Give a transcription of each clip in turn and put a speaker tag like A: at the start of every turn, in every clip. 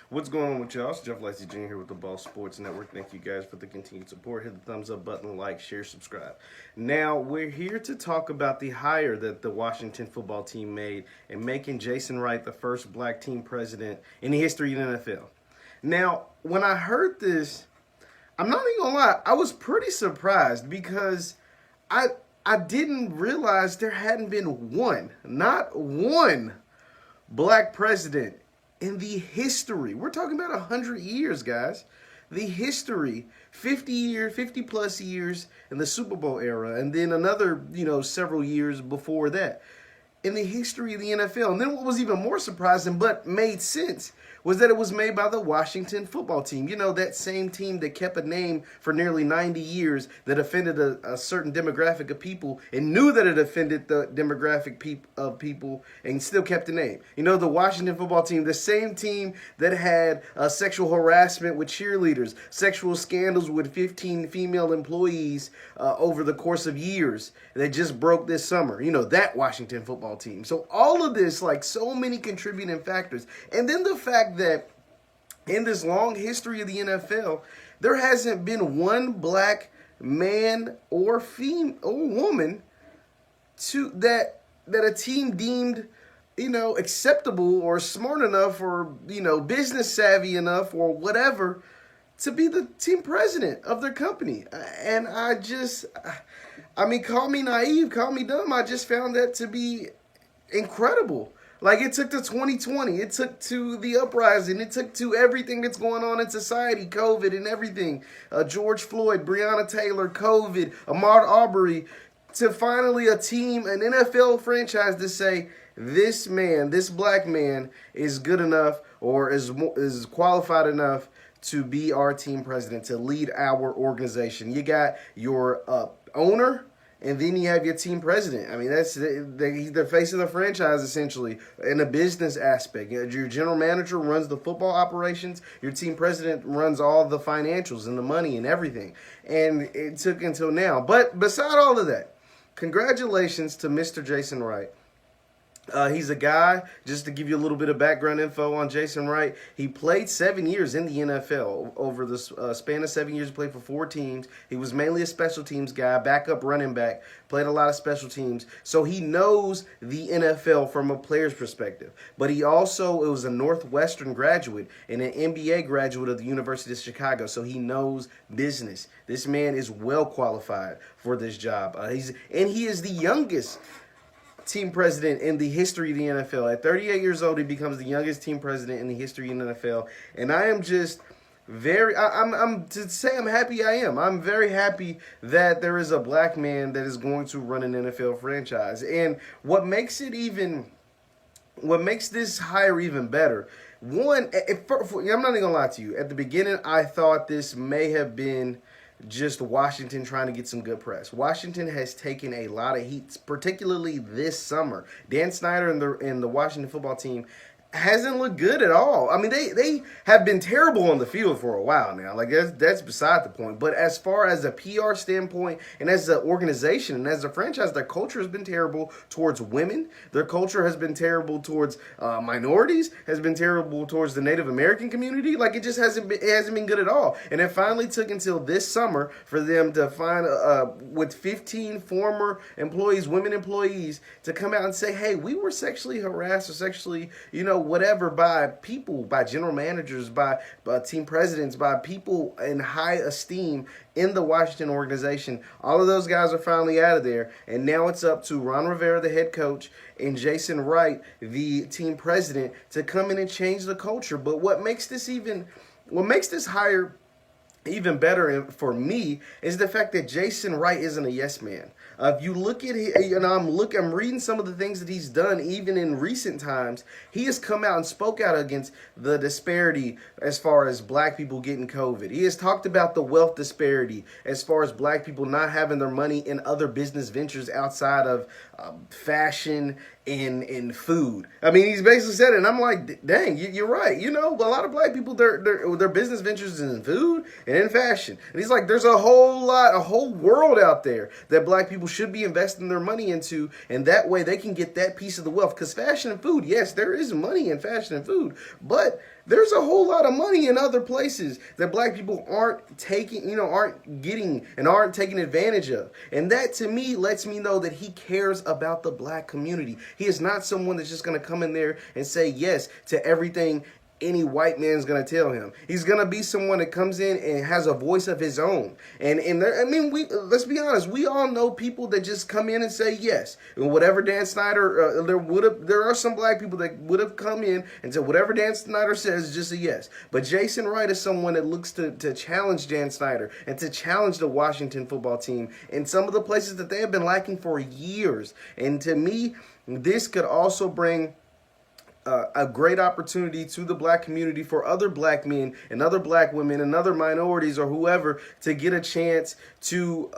A: What's going on with y'all? It's Jeff Lightsy Jr. here with the Ball Sports Network. Thank you guys for the continued support. Hit the thumbs up button, like, share, subscribe. Now, we're here to talk about the hire that the Washington football team made in making Jason Wright the first black team president in the history of the NFL. Now, when I heard this, I'm not even gonna lie, I was pretty surprised because I didn't realize there hadn't been not one black president in the history. We're talking about 100 years, guys. The history, 50 plus years in the Super Bowl era, and then another, several years before that in the history of the NFL. And then what was even more surprising, but made sense, was that it was made by the Washington football team. You know, that same team that kept a name for nearly 90 years that offended a certain demographic of people and knew that it offended the demographic of people and still kept the name. You know, the Washington football team, the same team that had sexual harassment with cheerleaders, sexual scandals with 15 female employees over the course of years that just broke this summer. You know, that Washington football team. So all of this, like so many contributing factors. And then the fact that in this long history of the NFL, there hasn't been one black man or female or woman that a team deemed, acceptable or smart enough or, business savvy enough or whatever to be the team president of their company. And call me naive, call me dumb. I just found that to be incredible. Like, it took to 2020, it took to the uprising, it took to everything that's going on in society, COVID and everything, George Floyd, Breonna Taylor, COVID, Ahmaud Arbery, to finally a team, an NFL franchise to say, this man, this black man is good enough or is qualified enough to be our team president, to lead our organization. You got your owner, and then you have your team president. I mean, that's the face of the franchise, essentially, in a business aspect. Your general manager runs the football operations. Your team president runs all the financials and the money and everything. And it took until now. But beside all of that, congratulations to Mr. Jason Wright. He's a guy, just to give you a little bit of background info on Jason Wright, he played 7 years in the NFL. Over the span of 7 years, he played for 4 teams. He was mainly a special teams guy, backup running back, played a lot of special teams. So he knows the NFL from a player's perspective. But he also was a Northwestern graduate and an MBA graduate of the University of Chicago. So he knows business. This man is well qualified for this job. He is the youngest team president in the history of the NFL. At 38 years old, he becomes the youngest team president in the history of the NFL. And I am just I'm happy I am. I'm very happy that there is a black man that is going to run an NFL franchise. And what makes this hire even better, one, I'm not even gonna lie to you. At the beginning, I thought this may have been just Washington trying to get some good press. Washington has taken a lot of heat, particularly this summer. Dan Snyder and the Washington football team hasn't looked good at all. I mean, they have been terrible on the field for a while now. Like, that's beside the point. But as far as a PR standpoint and as an organization and as a franchise, their culture has been terrible towards women. Their culture has been terrible towards minorities, has been terrible towards the Native American community. Like, it hasn't been good at all. And it finally took until this summer for them to find, with 15 former employees, women employees, to come out and say, hey, we were sexually harassed or sexually, whatever, by people, by general managers, by team presidents, by people in high esteem in the Washington organization. All of those guys are finally out of there, and now it's up to Ron Rivera, the head coach, and Jason Wright, the team president, to come in and change the culture. But what makes this hire even better for me is the fact that Jason Wright isn't a yes man. If you look at I'm reading some of the things that he's done even in recent times. He has come out and spoke out against the disparity as far as black people getting COVID. He has talked about the wealth disparity as far as black people not having their money in other business ventures outside of fashion and food. I mean, he's basically said it, and I'm like, dang, you're right. A lot of black people, their business ventures is in food and in fashion. And he's like, there's a whole world out there that black people should be investing their money into, and that way they can get that piece of the wealth. Because fashion and food, yes, there is money in fashion and food, but There's a whole lot of money in other places that black people aren't taking, aren't getting and aren't taking advantage of. And that to me lets me know that he cares about the black community. He is not someone that's just going to come in there and say yes to everything any white man's gonna tell him. He's gonna be someone that comes in and has a voice of his own. And there, I mean, let's be honest. We all know people that just come in and say yes. And whatever Dan Snyder, there are some black people that would have come in and said whatever Dan Snyder says is just a yes. But Jason Wright is someone that looks to challenge Dan Snyder and to challenge the Washington football team in some of the places that they have been lacking for years. And to me, this could also bring a great opportunity to the black community for other black men and other black women and other minorities or whoever to get a chance to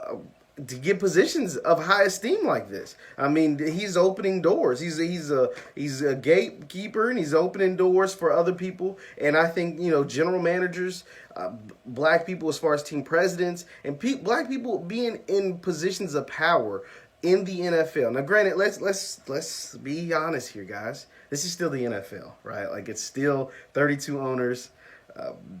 A: get positions of high esteem like this. I mean, he's opening doors. He's a gatekeeper, and he's opening doors for other people. And I think general managers, black people as far as team presidents, and black people being in positions of power in the NFL. Now, granted, let's be honest here, guys. This is still the NFL, right? Like, it's still 32 owners.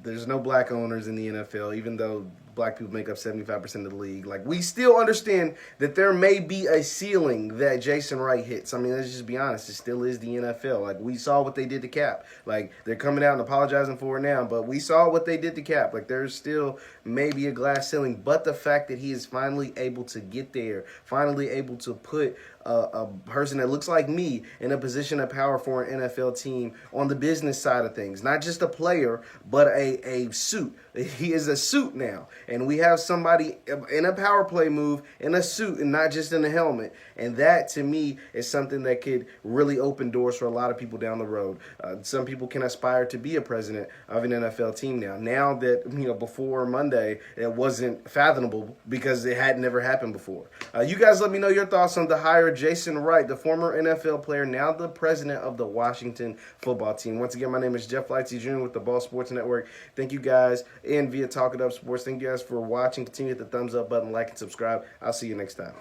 A: There's no black owners in the NFL, even though black people make up 75% of the league. Like, we still understand that there may be a ceiling that Jason Wright hits. I mean, let's just be honest. It still is the NFL. Like, we saw what they did to Cap. Like, they're coming out and apologizing for it now, but we saw what they did to Cap. Like, there's still maybe a glass ceiling, but the fact that he is finally able to get there, finally able to put a person that looks like me in a position of power for an NFL team on the business side of things. Not just a player, but a suit. He is a suit now. And we have somebody in a power play move in a suit and not just in a helmet. And that, to me, is something that could really open doors for a lot of people down the road. Some people can aspire to be a president of an NFL team now. Now that, before Monday, it wasn't fathomable because it had never happened before. You guys let me know your thoughts on the hire Jason Wright, the former NFL player, now the president of the Washington football team. Once again, my name is Jeff Lightsy Jr. with the Ball Sports Network. Thank you guys, and via Talk It Up Sports. Thank you guys for watching. Continue to hit the thumbs up button, like, and subscribe. I'll see you next time.